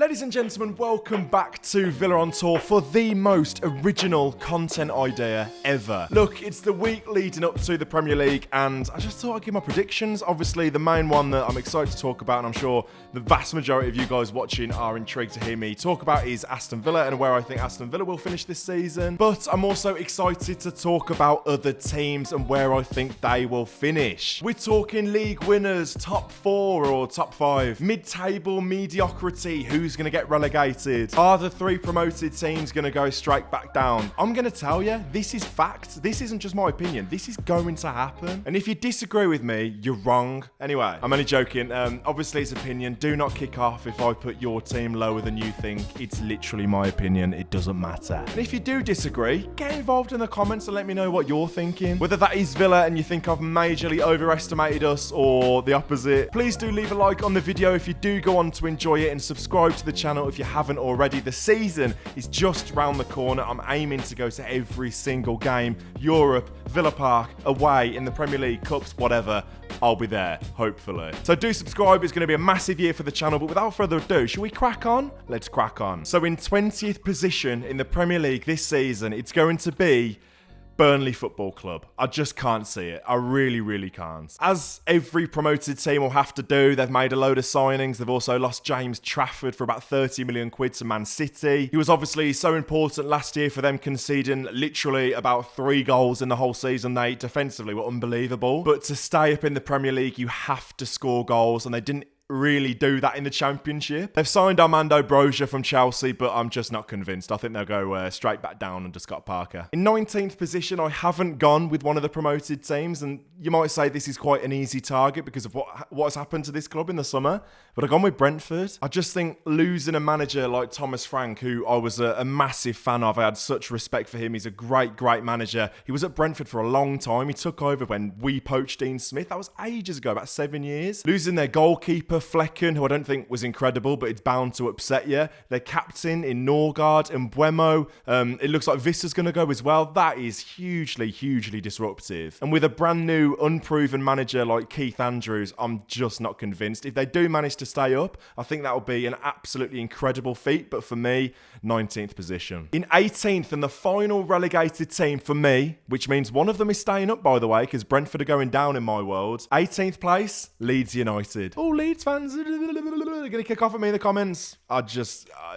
Ladies and gentlemen, welcome back to Villa on Tour for the most original content idea ever. Look, it's the week leading up to the Premier League and I just thought I'd give my predictions. Obviously, the main one that I'm excited to talk about, and I'm sure the vast majority of you guys watching are intrigued to hear me talk about, is Aston Villa and where I think Aston Villa will finish this season. But I'm also excited to talk about other teams and where I think they will finish. We're talking league winners, top 4 or top 5, mid-table mediocrity, who's going to get relegated? Are the 3 promoted teams going to go straight back down? I'm going to tell you, this is fact. This isn't just my opinion. This is going to happen. And if you disagree with me, you're wrong. Anyway, I'm only joking. Obviously, it's opinion. Do not kick off if I put your team lower than you think. It's literally my opinion. It doesn't matter. And if you do disagree, get involved in the comments and let me know what you're thinking. Whether that is Villa and you think I've majorly overestimated us or the opposite, please do leave a like on the video if you do go on to enjoy it, and subscribe to the channel if you haven't already. The season is just round the corner. I'm aiming to go to every single game, Europe, Villa Park, away, in the Premier League, Cups, whatever. I'll be there, hopefully. So do subscribe. It's going to be a massive year for the channel, but without further ado, shall we crack on? Let's crack on. So in 20th position in the Premier League this season, it's going to be Burnley Football Club. I just can't see it. I really can't. As every promoted team will have to do, they've made a load of signings. They've also lost James Trafford for about 30 million quid to Man City. He was obviously so important last year for them, conceding literally about 3 goals in the whole season. They defensively were unbelievable. But to stay up in the Premier League, you have to score goals, and they didn't really do that in the Championship. They've signed Armando Broja from Chelsea, but I'm just not convinced. I think they'll go straight back down under Scott Parker. In 19th position, I haven't gone with one of the promoted teams, and you might say this is quite an easy target because of what has happened to this club in the summer, but I've gone with Brentford. I just think losing a manager like Thomas Frank, who I was a massive fan of, I had such respect for him. He's a great manager. He was at Brentford for a long time. He took over when we poached Dean Smith. That was ages ago, about 7 years. Losing their goalkeeper, Flecken, who I don't think was incredible, but it's bound to upset you. Their captain in Norgard and Buemo. It looks like Vissa's going to go as well. That is hugely disruptive. And with a brand new, unproven manager like Keith Andrews, I'm just not convinced. If they do manage to stay up, I think that will be an absolutely incredible feat. But for me, 19th position. In 18th, and the final relegated team for me, which means one of them is staying up, by the way, because Brentford are going down in my world. 18th place, Leeds United. Oh, Leeds fans are going to kick off at me in the comments.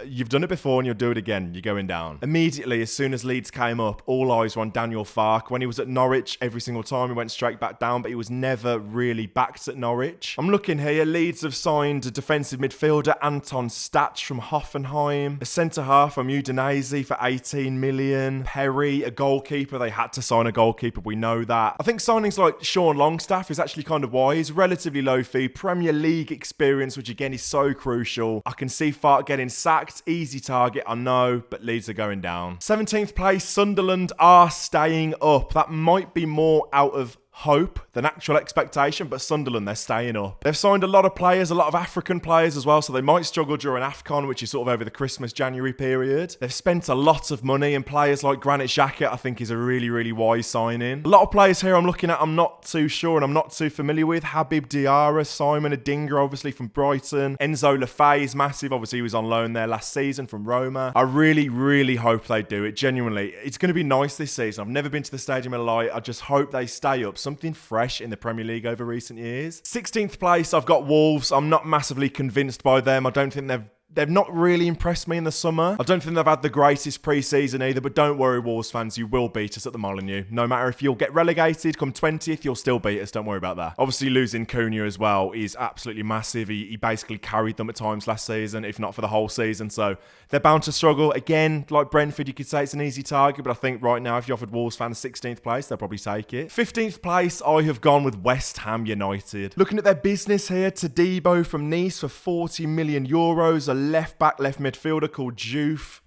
You've done it before and you'll do it again. You're going down. Immediately, as soon as Leeds came up, all eyes were on Daniel Farke. When he was at Norwich, every single time he went straight back down, but he was never really backed at Norwich. I'm looking here. Leeds have signed a defensive midfielder, Anton Stach from Hoffenheim. A centre-half from Udinese for 18 million. Perry, a goalkeeper. They had to sign a goalkeeper. We know that. I think signings like Sean Longstaff is actually kind of wise. Relatively low fee. Premier League experience, which again is so crucial. I can see Farke getting sacked. Easy target, I know, but Leeds are going down. 17th place, Sunderland are staying up. That might be more out of hope than actual expectation, but Sunderland, they're staying up. They've signed a lot of players, a lot of African players as well, so they might struggle during AFCON, which is sort of over the Christmas-January period. They've spent a lot of money, and players like Granit Xhaka, I think, is a really wise signing. A lot of players here I'm looking at, I'm not too sure and I'm not too familiar with. Habib Diarra, Simon Adingra, obviously from Brighton. Enzo Lefebvre is massive. Obviously, he was on loan there last season from Roma. I really hope they do it. Genuinely, it's going to be nice this season. I've never been to the stadium in my life. I just hope they stay up. Something fresh in the Premier League over recent years. 16th place, I've got Wolves. I'm not massively convinced by them. I don't think They've not really impressed me in the summer. I don't think they've had the greatest pre-season either, but don't worry, Wolves fans, you will beat us at the Molineux. No matter if you'll get relegated, come 20th, you'll still beat us. Don't worry about that. Obviously, losing Cunha as well is absolutely massive. He basically carried them at times last season, if not for the whole season, so they're bound to struggle. Again, like Brentford, you could say it's an easy target, but I think right now, if you offered Wolves fans 16th place, they'll probably take it. 15th place, I have gone with West Ham United. Looking at their business here, Todibo from Nice for 40 million euros, a left-back, left midfielder called Juve.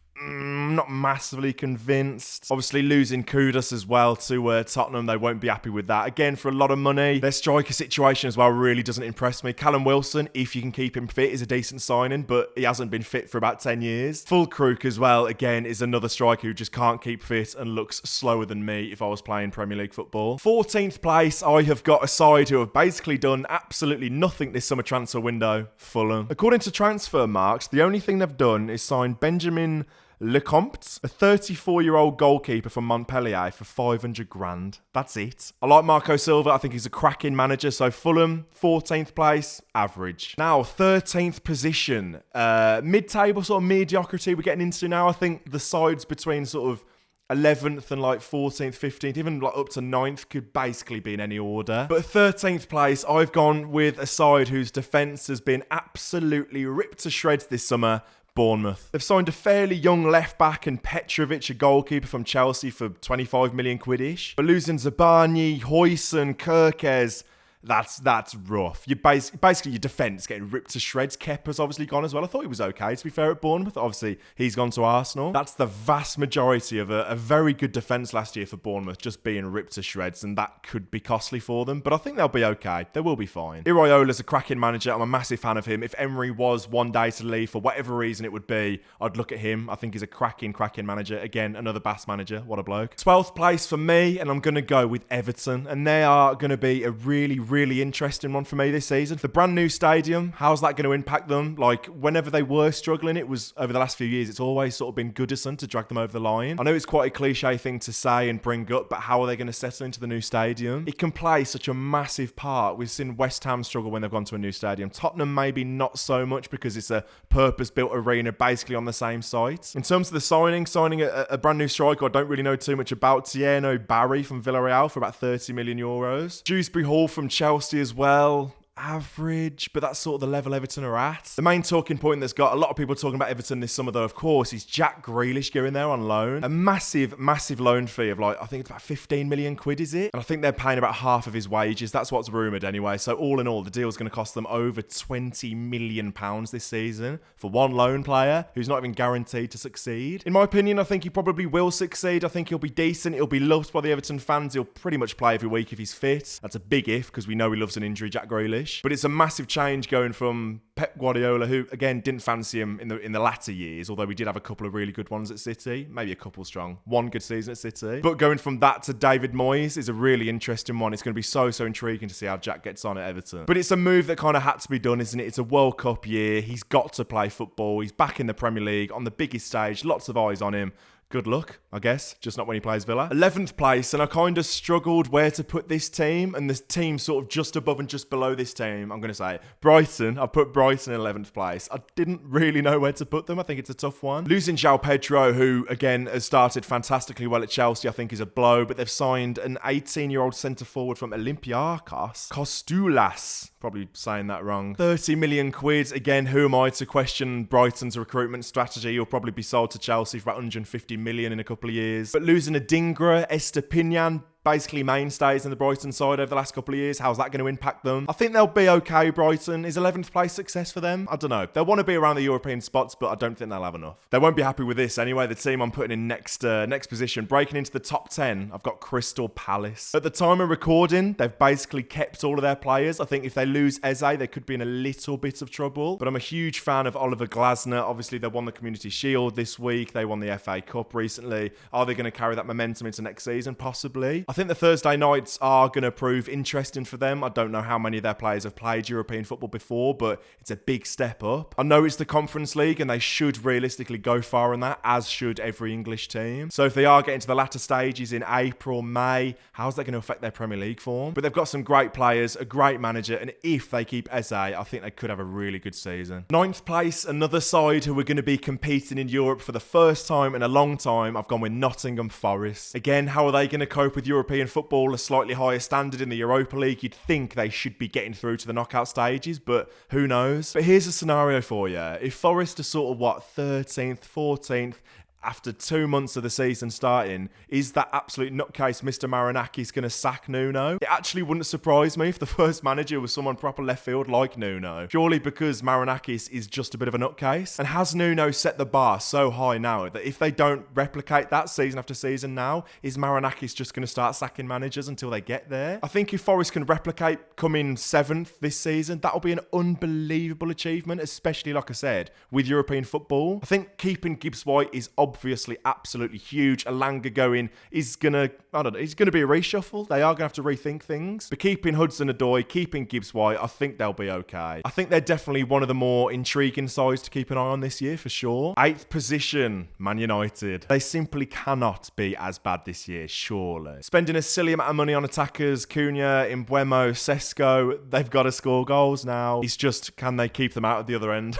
not massively convinced. Obviously, losing Kudus as well to Tottenham, they won't be happy with that. Again, for a lot of money. Their striker situation as well really doesn't impress me. Callum Wilson, if you can keep him fit, is a decent signing, but he hasn't been fit for about 10 years. Fulkrug as well, again, is another striker who just can't keep fit and looks slower than me if I was playing Premier League football. 14th place, I have got a side who have basically done absolutely nothing this summer transfer window, Fulham. According to Transfermarkt, the only thing they've done is sign Benjamin Lecomte, a 34-year-old goalkeeper from Montpellier for 500 grand. That's it. I like Marco Silva. I think he's a cracking manager. So Fulham, 14th place, average. Now, 13th position. Mid-table sort of mediocrity we're getting into now. I think the sides between sort of 11th and like 14th, 15th, even like up to 9th could basically be in any order. But 13th place, I've gone with a side whose defence has been absolutely ripped to shreds this summer. Bournemouth. They've signed a fairly young left-back and Petrovic, a goalkeeper from Chelsea, for 25 million quid-ish. But losing Zabani, Huijsen, Kerkez, that's rough. You basically your defence getting ripped to shreds. Kepa's obviously gone as well. I thought he was okay, to be fair, at Bournemouth. Obviously, he's gone to Arsenal. That's the vast majority of a very good defence last year for Bournemouth, just being ripped to shreds, and that could be costly for them. But I think they'll be okay. They will be fine. Iraola's a cracking manager. I'm a massive fan of him. If Emery was one day to leave, for whatever reason it would be, I'd look at him. I think he's a cracking manager. Again, another Bass manager. What a bloke. 12th place for me, and I'm going to go with Everton. And they are going to be a really interesting one for me this season. The brand new stadium, how's that going to impact them? Like, whenever they were struggling, it was over the last few years, it's always sort of been Goodison to drag them over the line. I know it's quite a cliche thing to say and bring up, but how are they going to settle into the new stadium? It can play such a massive part. We've seen West Ham struggle when they've gone to a new stadium. Tottenham maybe not so much because it's a purpose-built arena basically on the same site. In terms of the signing a brand new striker I don't really know too much about. Tierno Barry from Villarreal for about 30 million euros. Dewsbury Hall from Chelsea as well. Average, but that's sort of the level Everton are at. The main talking point that's got a lot of people talking about Everton this summer, though, of course, is Jack Grealish going there on loan. A massive loan fee of like, I think it's about 15 million quid, is it? And I think they're paying about half of his wages. That's what's rumoured anyway. So all in all, the deal's going to cost them over 20 million pounds this season for one loan player who's not even guaranteed to succeed. In my opinion, I think he probably will succeed. I think he'll be decent. He'll be loved by the Everton fans. He'll pretty much play every week if he's fit. That's a big if, because we know he loves an injury, Jack Grealish. But it's a massive change going from Pep Guardiola, who again didn't fancy him in the latter years, although we did have a couple of really good ones at City, maybe a couple strong, one good season at City. But going from that to David Moyes is a really interesting one. It's going to be so intriguing to see how Jack gets on at Everton. But it's a move that kind of had to be done, isn't it? It's a World Cup year. He's got to play football. He's back in the Premier League on the biggest stage. Lots of eyes on him. Good luck, I guess, just not when he plays Villa. 11th place, and I kind of struggled where to put this team, and this team sort of just above and just below this team, I'm going to say Brighton. I put Brighton in 11th place. I didn't really know where to put them. I think it's a tough one. Losing João Pedro, who, again, has started fantastically well at Chelsea, I think is a blow, but they've signed an 18-year-old centre-forward from Olympiacos, Kostulas. Probably saying that wrong. 30 million quid. Again, who am I to question Brighton's recruitment strategy? He'll probably be sold to Chelsea for about 150 million in a couple of years. But losing Adingra, Estepinian, basically mainstays in the Brighton side over the last couple of years. How's that going to impact them? I think they'll be okay, Brighton. Is 11th place success for them? I don't know. They'll want to be around the European spots, but I don't think they'll have enough. They won't be happy with this anyway. The team I'm putting in next position, breaking into the top 10, I've got Crystal Palace. At the time of recording, they've basically kept all of their players. I think if they lose Eze, they could be in a little bit of trouble. But I'm a huge fan of Oliver Glasner. Obviously, they won the Community Shield this week. They won the FA Cup recently. Are they going to carry that momentum into next season? Possibly. I think the Thursday nights are going to prove interesting for them. I don't know how many of their players have played European football before, but it's a big step up. I know it's the Conference League and they should realistically go far in that, as should every English team. So if they are getting to the latter stages in April, May, how's that going to affect their Premier League form? But they've got some great players, a great manager, and if they keep Eze, I think they could have a really good season. 9th place, another side who are going to be competing in Europe for the first time in a long time. I've gone with Nottingham Forest. Again, how are they going to cope with European football? A slightly higher standard in the Europa League. You'd think they should be getting through to the knockout stages, but who knows? But here's a scenario for you. If Forest are sort of, 13th, 14th, after 2 months of the season starting, is that absolute nutcase Mr. Marinakis going to sack Nuno? It actually wouldn't surprise me if the first manager was someone proper left field like Nuno, purely because Marinakis is just a bit of a nutcase. And has Nuno set the bar so high now that if they don't replicate that season after season now, is Marinakis just going to start sacking managers until they get there? I think if Forest can replicate coming 7th this season, that'll be an unbelievable achievement, especially, like I said, with European football. I think keeping Gibbs White is obviously absolutely huge. Alanga going is gonna, he's gonna be a reshuffle. They are gonna have to rethink things. But keeping Hudson-Odoi, keeping Gibbs White, I think they'll be okay. I think they're definitely one of the more intriguing sides to keep an eye on this year for sure. 8th position, Man United. They simply cannot be as bad this year, surely. Spending a silly amount of money on attackers, Cunha, Mbeumo, Sesko, they've got to score goals now. It's just, can they keep them out at the other end?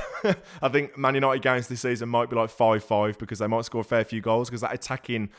I think Man United games this season might be like 5-5 because they might score a fair few goals because that attacking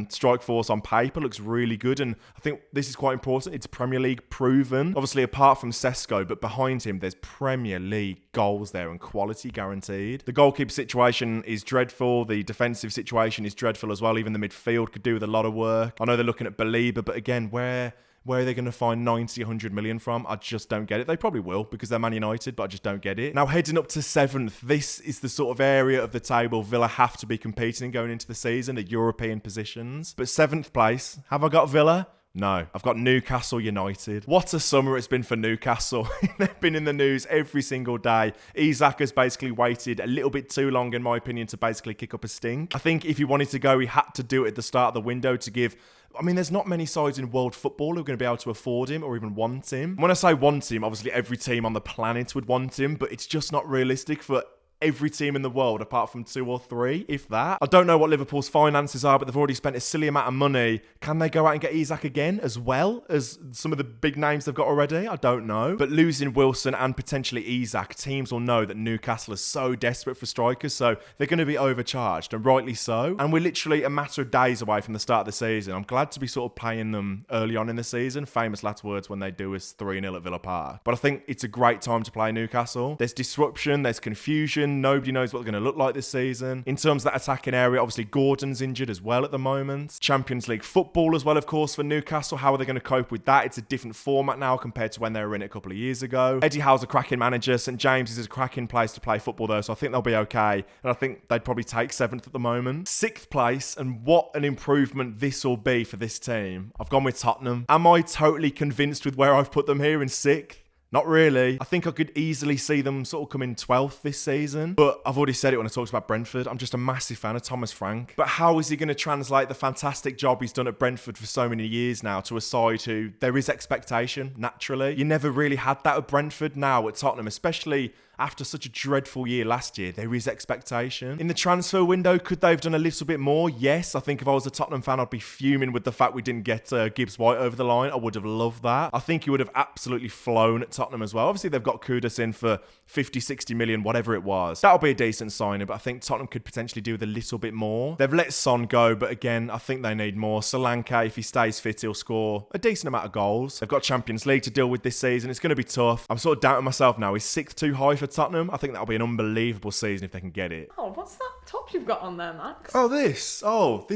strike force on paper looks really good, and I think this is quite important. It's Premier League proven. Obviously, apart from Sesko, but behind him, there's Premier League goals there and quality guaranteed. The goalkeeper situation is dreadful. The defensive situation is dreadful as well. Even the midfield could do with a lot of work. I know they're looking at Belieber, but again, where are they going to find 90, 100 million from? I just don't get it. They probably will because they're Man United, but I just don't get it. Now, heading up to 7th, this is the sort of area of the table Villa have to be competing in going into the season, the European positions. But 7th place, have I got Villa? No, I've got Newcastle United. What a summer it's been for Newcastle. They've been in the news every single day. Isak has basically waited a little bit too long, in my opinion, to basically kick up a stink. I think if he wanted to go, he had to do it at the start of the window to give... I mean, there's not many sides in world football who are going to be able to afford him or even want him. When I say want him, obviously every team on the planet would want him, but it's just not realistic for every team in the world apart from 2 or 3, if that. I don't know what Liverpool's finances are, but they've already spent a silly amount of money. Can they go out and get Isak again as well as some of the big names they've got already? I don't know. But losing Wilson and potentially Isak, teams will know that Newcastle are so desperate for strikers, so they're going to be overcharged, and rightly so. And we're literally a matter of days away from the start of the season. I'm glad to be sort of playing them early on in the season. Famous last words when they do us 3-0 at Villa Park. But I think it's a great time to play Newcastle. There's disruption, there's confusion. Nobody knows what they're going to look like this season. In terms of that attacking area, obviously Gordon's injured as well at the moment. Champions League football as well, of course, for Newcastle. How are they going to cope with that? It's a different format now compared to when they were in it a couple of years ago. Eddie Howe's a cracking manager. St James is a cracking place to play football though, so I think they'll be okay. And I think they'd probably take 7th at the moment. 6th place, and what an improvement this will be for this team. I've gone with Tottenham. Am I totally convinced with where I've put them here in 6th? Not really. I think I could easily see them sort of come in 12th this season. But I've already said it when I talked about Brentford. I'm just a massive fan of Thomas Frank. But how is he going to translate the fantastic job he's done at Brentford for so many years now to a side who there is expectation, naturally? You never really had that at Brentford. Now at Tottenham, especially after such a dreadful year last year, there is expectation. In the transfer window, could they have done a little bit more? Yes. I think if I was a Tottenham fan, I'd be fuming with the fact we didn't get Gibbs White over the line. I would have loved that. I think he would have absolutely flown at Tottenham as well. Obviously, they've got Kudus in for 50, 60 million, whatever it was. That'll be a decent signing, but I think Tottenham could potentially do with a little bit more. They've let Son go, but again, I think they need more. Solanke, if he stays fit, he'll score a decent amount of goals. They've got Champions League to deal with this season. It's going to be tough. I'm sort of doubting myself now. Is 6th too high for Tottenham? I think that'll be an unbelievable season if they can get it. Oh, what's that top you've got on there, Max? Oh, this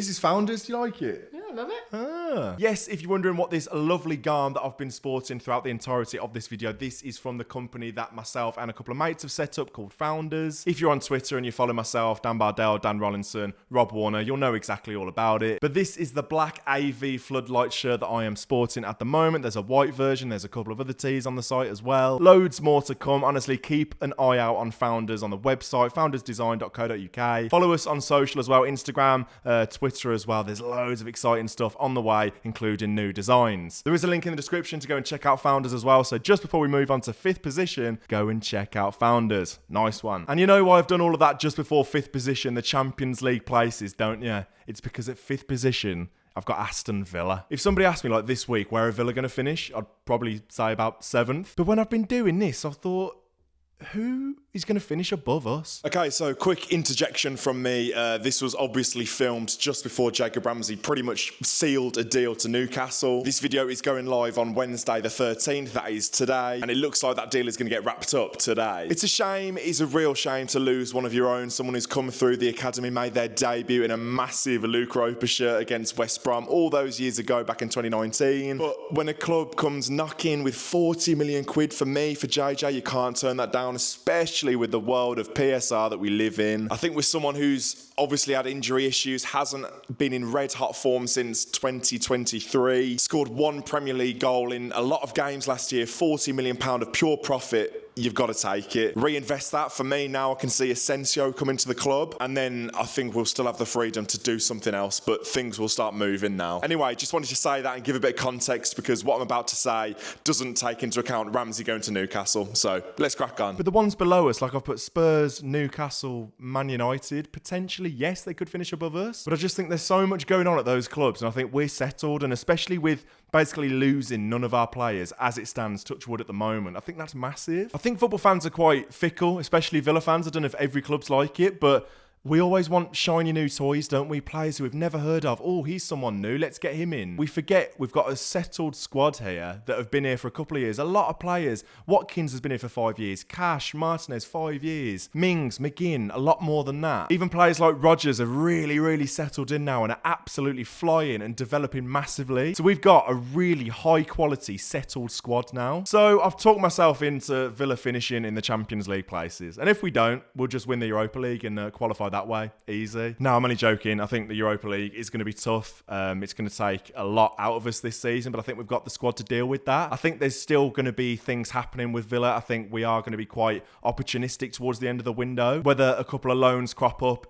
is Founders. Do you like it? Yeah, I love it. Ah. Yes, if you're wondering what this lovely garm that I've been sporting throughout the entirety of this video, this is from the company that myself and a couple of mates have set up called Founders. If you're on Twitter and you follow myself, Dan Bardell, Dan Rollinson, Rob Warner, you'll know exactly all about it. But this is the black AV floodlight shirt that I am sporting at the moment. There's a white version. There's a couple of other tees on the site as well. Loads more to come. Honestly, keep an eye out on Founders on the website, foundersdesign.co.uk. Follow us on social as well, Instagram, Twitter as well. There's loads of exciting stuff on the way, including new designs. There is a link in the description to go and check out Founders as well. So just before we move on to 5th position, go and check out Founders. Nice one. And you know why I've done all of that just before 5th position, the Champions League places, don't you? It's because at 5th position, I've got Aston Villa. If somebody asked me like this week, where are Villa going to finish? I'd probably say about 7th. But when I've been doing this, I thought, who is going to finish above us? Okay, so quick interjection from me. This was obviously filmed just before Jacob Ramsey pretty much sealed a deal to Newcastle. This video is going live on Wednesday the 13th, that is today, and it looks like that deal is going to get wrapped up today. It's a shame, it is a real shame to lose one of your own, someone who's come through the academy, made their debut in a massive Luke Roper shirt against West Brom all those years ago back in 2019. But when a club comes knocking with 40 million quid for me, for JJ, you can't turn that down, especially with the world of PSR that we live in. I think with someone who's obviously had injury issues, hasn't been in red hot form since 2023, scored one Premier League goal in a lot of games last year, £40 million of pure profit. You've got to take it. Reinvest that. For me, now I can see Asensio come into the club, and then I think we'll still have the freedom to do something else, but things will start moving now. Anyway, just wanted to say that and give a bit of context, because what I'm about to say doesn't take into account Ramsey going to Newcastle. So let's crack on. But the ones below us, like I've put Spurs, Newcastle, Man United, potentially, yes, they could finish above us. But I just think there's so much going on at those clubs, and I think we're settled, and especially with basically losing none of our players as it stands, touch wood, at the moment. I think that's massive. I think football fans are quite fickle, especially Villa fans. I don't know if every club's like it, but we always want shiny new toys, don't we? Players who we've never heard of. Oh, he's someone new. Let's get him in. We forget we've got a settled squad here that have been here for a couple of years. A lot of players. Watkins has been here for 5 years. Cash, Martinez, 5 years. Mings, McGinn, a lot more than that. Even players like Rodgers have really, really settled in now and are absolutely flying and developing massively. So we've got a really high quality, settled squad now. So I've talked myself into Villa finishing in the Champions League places. And if we don't, we'll just win the Europa League and qualify that way. Easy. No, I'm only joking. I think the Europa League is going to be tough. It's going to take a lot out of us this season, but I think we've got the squad to deal with that. I think there's still going to be things happening with Villa. I think we are going to be quite opportunistic towards the end of the window. Whether a couple of loans crop up,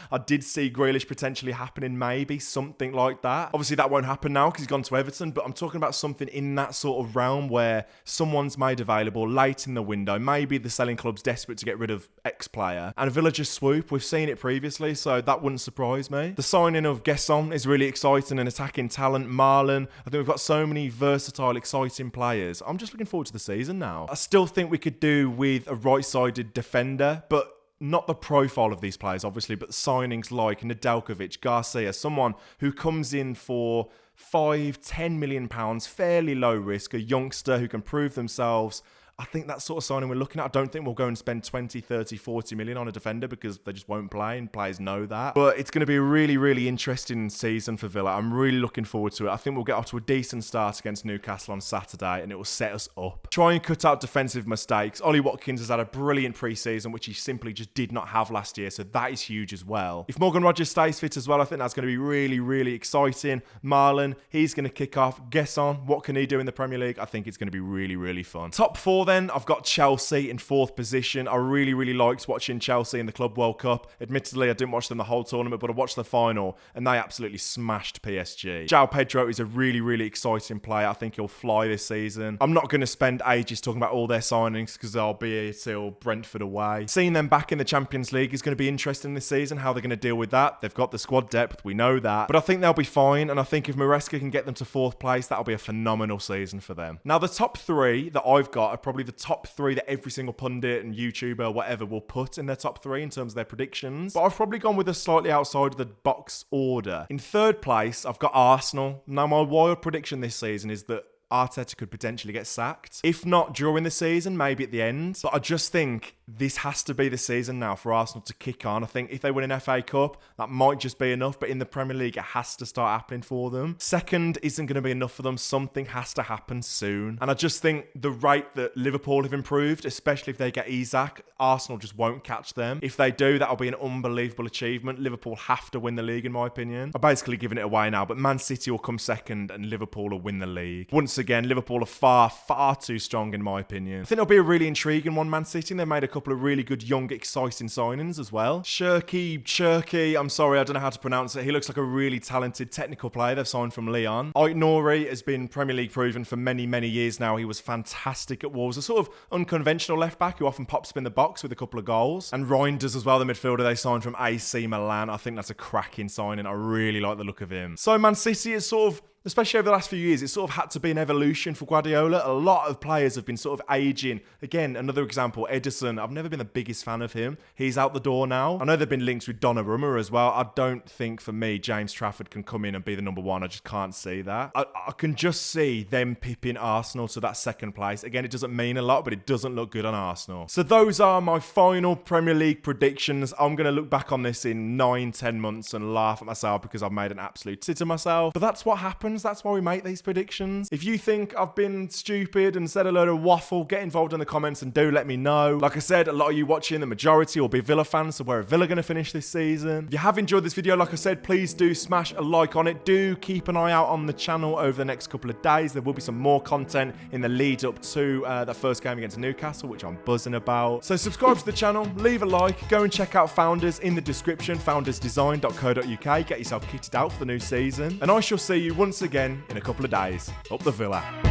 I did see Grealish potentially happening, maybe something like that. Obviously that won't happen now because he's gone to Everton, but I'm talking about something in that sort of realm where someone's made available late in the window. Maybe the selling club's desperate to get rid of X player and Villa just swoop. We've seen it previously, so that wouldn't surprise me. The signing of Gesson is really exciting and attacking talent. Marlon, I think we've got so many versatile, exciting players. I'm just looking forward to the season now. I still think we could do with a right-sided defender, but not the profile of these players, obviously, but signings like Nedeljkovic, Garcia, someone who comes in for £5-10 million, fairly low risk, a youngster who can prove themselves. I think that sort of signing we're looking at. I don't think we'll go and spend 20, 30, 40 million on a defender because they just won't play and players know that. But it's going to be a really, really interesting season for Villa. I'm really looking forward to it. I think we'll get off to a decent start against Newcastle on Saturday and it will set us up. Try and cut out defensive mistakes. Ollie Watkins has had a brilliant pre-season, which he simply just did not have last year. So that is huge as well. If Morgan Rodgers stays fit as well, I think that's going to be really, really exciting. Marlon, he's going to kick off. Gesson, what can he do in the Premier League? I think it's going to be really, really fun. Top four then, I've got Chelsea in fourth position. I really, really liked watching Chelsea in the Club World Cup. Admittedly, I didn't watch them the whole tournament, but I watched the final and they absolutely smashed PSG. João Pedro is a really, really exciting player. I think he'll fly this season. I'm not going to spend ages talking about all their signings because I'll be here till Brentford away. Seeing them back in the Champions League is going to be interesting this season, how they're going to deal with that. They've got the squad depth, we know that. But I think they'll be fine, and I think if Maresca can get them to fourth place, that'll be a phenomenal season for them. Now, the top three that I've got are probably the top three that every single pundit and YouTuber or whatever will put in their top three in terms of their predictions. But I've probably gone with a slightly outside of the box order. In third place, I've got Arsenal. Now, my wild prediction this season is that Arteta could potentially get sacked. If not during the season, maybe at the end. But I just think this has to be the season now for Arsenal to kick on. I think if they win an FA Cup, that might just be enough. But in the Premier League, it has to start happening for them. Second isn't going to be enough for them. Something has to happen soon. And I just think the rate that Liverpool have improved, especially if they get Isak, Arsenal just won't catch them. If they do, that'll be an unbelievable achievement. Liverpool have to win the league, in my opinion. I'm basically giving it away now, but Man City will come second and Liverpool will win the league. Once again, Liverpool are far, far too strong, in my opinion. I think it'll be a really intriguing one, Man City. They've made a couple of really good, young, exciting signings as well. Cherky, I'm sorry, I don't know how to pronounce it. He looks like a really talented technical player they've signed from Lyon. Aït-Nouri has been Premier League proven for many, many years now. He was fantastic at Wolves. A sort of unconventional left-back who often pops up in the box with a couple of goals. And Reinders as well, the midfielder they signed from AC Milan. I think that's a cracking signing. I really like the look of him. So Man City is sort of especially over the last few years, it's sort of had to be an evolution for Guardiola. A lot of players have been sort of aging. Again, another example, Edison. I've never been the biggest fan of him. He's out the door now. I know there have been links with Donnarumma as well. I don't think, for me, James Trafford can come in and be the number one. I just can't see that. I can just see them pipping Arsenal to that second place. Again, it doesn't mean a lot, but it doesn't look good on Arsenal. So those are my final Premier League predictions. I'm going to look back on this in 9-10 months and laugh at myself because I've made an absolute tit of myself. But that's what happens. That's why we make these predictions. If you think I've been stupid and said a load of waffle, get involved in the comments and do let me know. Like I said, a lot of you watching, the majority will be Villa fans, so where are Villa going to finish this season? If you have enjoyed this video, like I said, please do smash a like on it. Do keep an eye out on the channel over the next couple of days. There will be some more content in the lead up to that first game against Newcastle, which I'm buzzing about. So subscribe to the channel, leave a like, go and check out Founders in the description, foundersdesign.co.uk. Get yourself kitted out for the new season. And I shall see you once again in a couple of days. Up the Villa.